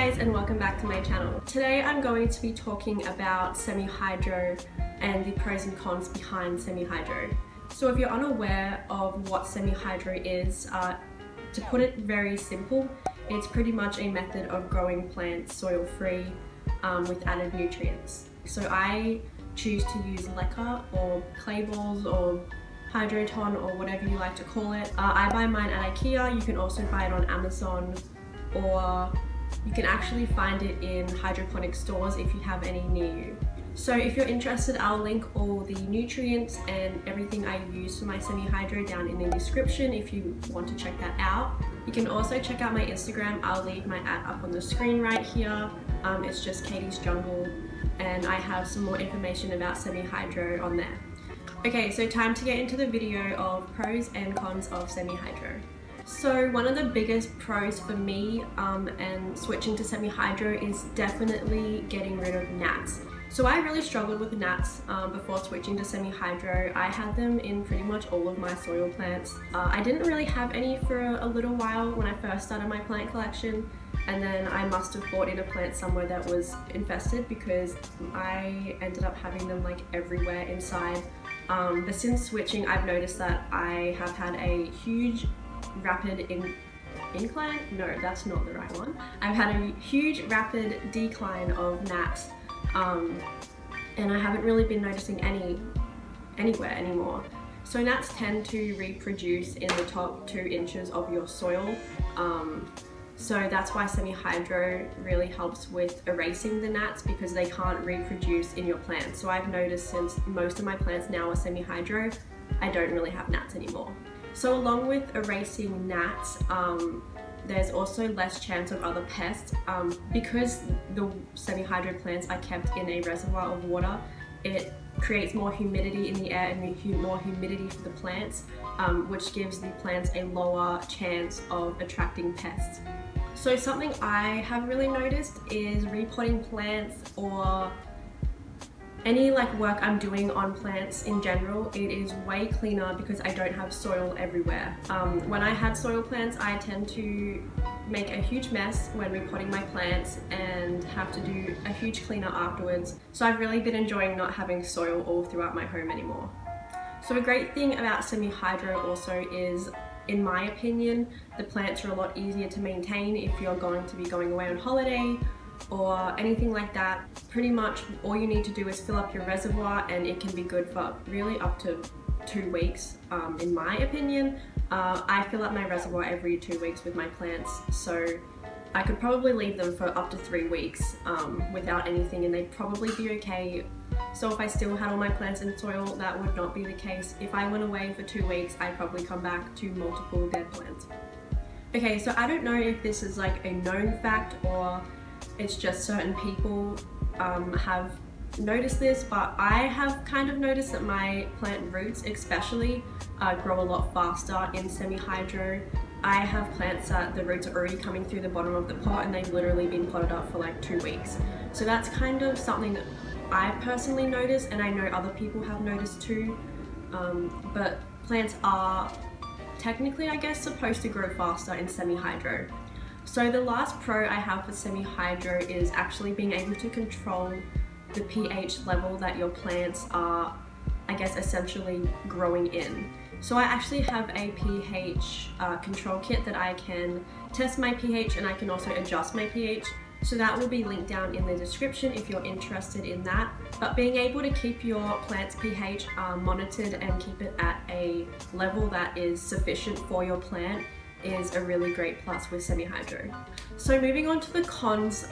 guys, and welcome back to my channel. Today I'm going to be talking about SEMIHYDRO and the pros and cons behind SEMIHYDRO. So if you're unaware of what SEMIHYDRO is, to put it very simple, it's pretty much a method of growing plants soil-free with added nutrients. So I choose to use LECA or clay balls or hydroton or whatever you like to call it. I buy mine at IKEA. You can also buy it on Amazon, or you can actually find it in hydroponic stores if you have any near you. So if you're interested, I'll link all the nutrients and everything I use for my SEMIHYDRO down in the description if you want to check that out. You can also check out my Instagram. I'll leave my ad up on the screen right here. It's just Katie's Jungle, and I have some more information about SEMIHYDRO on there. Okay, so time to get into the video of pros and cons of SEMIHYDRO. So one of the biggest pros for me and switching to SEMIHYDRO is definitely getting rid of gnats. So I really struggled with gnats before switching to SEMIHYDRO. I had them in pretty much all of my soil plants. I didn't really have any for a little while when I first started my plant collection, and then I must have bought in a plant somewhere that was infested because I ended up having them like everywhere inside. But since switching, I've noticed that I have had a huge rapid incline? No, that's not the right one. I've had a huge rapid decline of gnats, and I haven't really been noticing anywhere anymore. So gnats tend to reproduce in the top 2 inches of your soil. So that's why SEMIHYDRO really helps with erasing the gnats, because they can't reproduce in your plants. So I've noticed since most of my plants now are SEMIHYDRO, I don't really have gnats anymore. So along with erasing gnats, there's also less chance of other pests. Because the SEMIHYDRO plants are kept in a reservoir of water, it creates more humidity in the air and more humidity for the plants, which gives the plants a lower chance of attracting pests. So something I have really noticed is repotting plants, or any work I'm doing on plants in general, it is way cleaner because I don't have soil everywhere. When I had soil plants, I tend to make a huge mess when repotting my plants and have to do a huge cleanup afterwards. So I've really been enjoying not having soil all throughout my home anymore. So a great thing about SEMIHYDRO also is, in my opinion, the plants are a lot easier to maintain if you're going to be going away on holiday or anything like that. Pretty much all you need to do is fill up your reservoir, and it can be good for really up to 2 weeks, in my opinion. I fill up my reservoir every 2 weeks with my plants, so I could probably leave them for up to 3 weeks without anything, and they'd probably be okay. So if I still had all my plants in soil, that would not be the case. If I went away for 2 weeks, I'd probably come back to multiple dead plants. Okay, so I don't know if this is like a known fact or it's just certain people have noticed this, but I have kind of noticed that my plant roots especially grow a lot faster in SEMIHYDRO. I have plants that the roots are already coming through the bottom of the pot, and they've literally been potted up for like 2 weeks. So that's kind of something that I've personally noticed, and I know other people have noticed too. But plants are technically, I guess, supposed to grow faster in SEMIHYDRO. So the last pro I have for SEMIHYDRO is actually being able to control the pH level that your plants are, I guess, essentially growing in. So I actually have a pH control kit that I can test my pH, and I can also adjust my pH. So that will be linked down in the description if you're interested in that. But being able to keep your plant's pH monitored and keep it at a level that is sufficient for your plant is a really great plus with SEMIHYDRO. So moving on to the cons,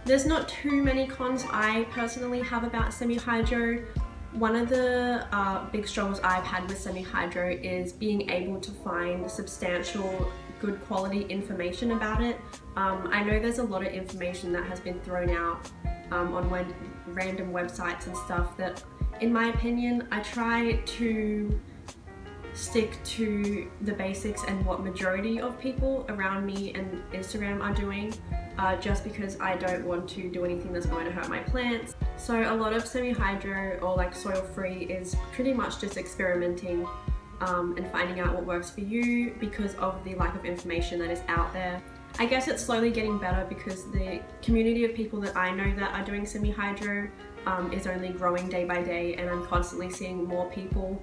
there's not too many cons I personally have about SEMIHYDRO. One of the big struggles I've had with SEMIHYDRO is being able to find substantial, good quality information about it. I know there's a lot of information that has been thrown out on random websites and stuff that, in my opinion, I try to stick to the basics and what majority of people around me and Instagram are doing, just because I don't want to do anything that's going to hurt my plants. So a lot of SEMIHYDRO or soil free is pretty much just experimenting and finding out what works for you because of the lack of information that is out there. I guess it's slowly getting better because the community of people that I know that are doing semi-hydro is only growing day by day, and I'm constantly seeing more people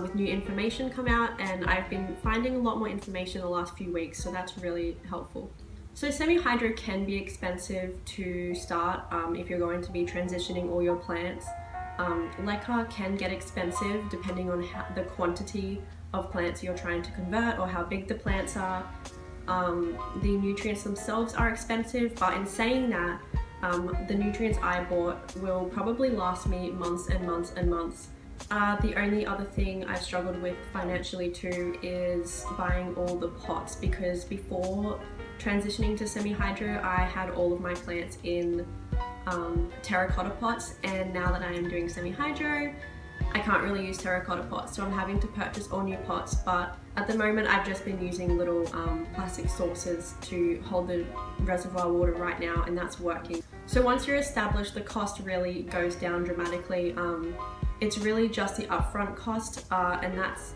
with new information come out, and I've been finding a lot more information in the last few weeks, so that's really helpful. So semi-hydro can be expensive to start if you're going to be transitioning all your plants. LECA can get expensive depending on the quantity of plants you're trying to convert or how big the plants are. The nutrients themselves are expensive, but in saying that, the nutrients I bought will probably last me months and months and months. The only other thing I've struggled with financially too is buying all the pots, because before transitioning to semi-hydro I had all of my plants in terracotta pots, and now that I am doing semi-hydro I can't really use terracotta pots, so I'm having to purchase all new pots. But at the moment I've just been using little plastic saucers to hold the reservoir water right now, and that's working. So once you're established, the cost really goes down dramatically. It's really just the upfront cost, and that's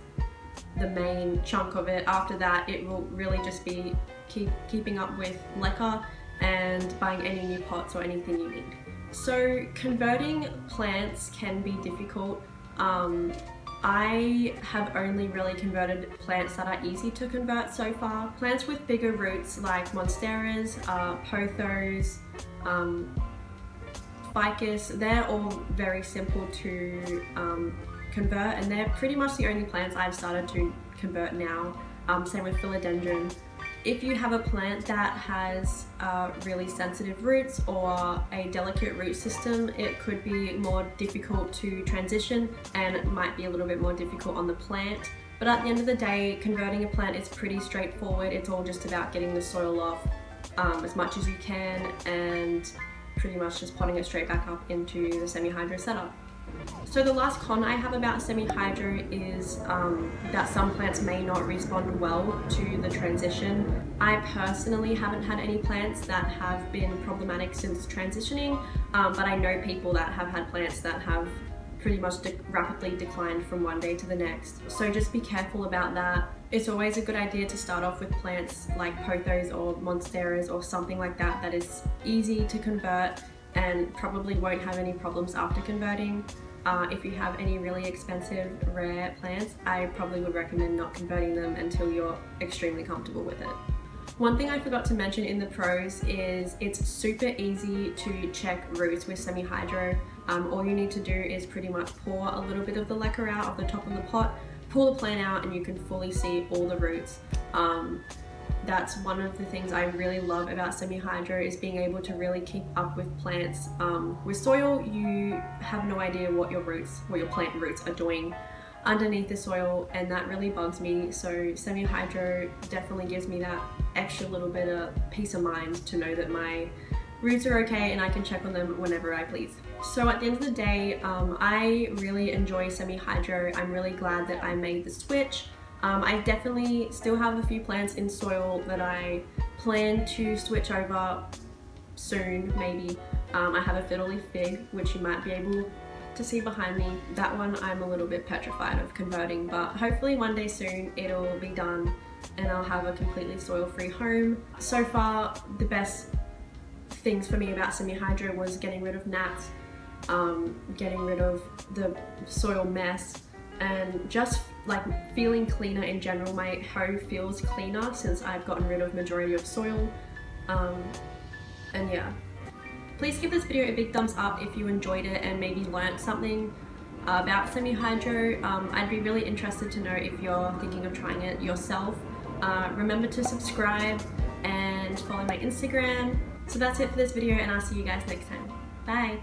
the main chunk of it. After that, it will really just be keeping up with LECA and buying any new pots or anything you need. So converting plants can be difficult. I have only really converted plants that are easy to convert so far. Plants with bigger roots like monsteras, pothos, ficus, they're all very simple to convert, and they're pretty much the only plants I've started to convert now. Same with philodendron. If you have a plant that has really sensitive roots or a delicate root system, it could be more difficult to transition, and it might be a little bit more difficult on the plant. But at the end of the day, converting a plant is pretty straightforward. It's all just about getting the soil off as much as you can, and pretty much just potting it straight back up into the semi-hydro setup. So the last con I have about semi-hydro is that some plants may not respond well to the transition. I personally haven't had any plants that have been problematic since transitioning, but I know people that have had plants that have pretty much rapidly declined from one day to the next. So just be careful about that. It's always a good idea to start off with plants like pothos or monsteras or something like that that is easy to convert and probably won't have any problems after converting. If you have any really expensive rare plants, I probably would recommend not converting them until you're extremely comfortable with it. One thing I forgot to mention in the pros is it's super easy to check roots with semi-hydro. All you need to do is pretty much pour a little bit of the LECA out of the top of the pot, pull the plant out, and you can fully see all the roots. That's one of the things I really love about semi-hydro, is being able to really keep up with plants. With soil, you have no idea what your plant roots are doing underneath the soil, and that really bugs me. So semi-hydro definitely gives me that extra little bit of peace of mind to know that my roots are okay and I can check on them whenever I please. So at the end of the day, I really enjoy semi-hydro. I'm really glad that I made the switch. I definitely still have a few plants in soil that I plan to switch over soon, maybe. I have a fiddle leaf fig, which you might be able to see behind me. That one I'm a little bit petrified of converting, but hopefully one day soon it'll be done and I'll have a completely soil-free home. So far, the best things for me about semi-hydro was getting rid of gnats, getting rid of the soil mess, and just like feeling cleaner in general. My hoe feels cleaner since I've gotten rid of majority of soil. And yeah, please give this video a big thumbs up if you enjoyed it and maybe learned something about semi-hydro. I'd be really interested to know if you're thinking of trying it yourself. Remember to subscribe and follow my Instagram. So that's it for this video, and I'll see you guys next time. Bye!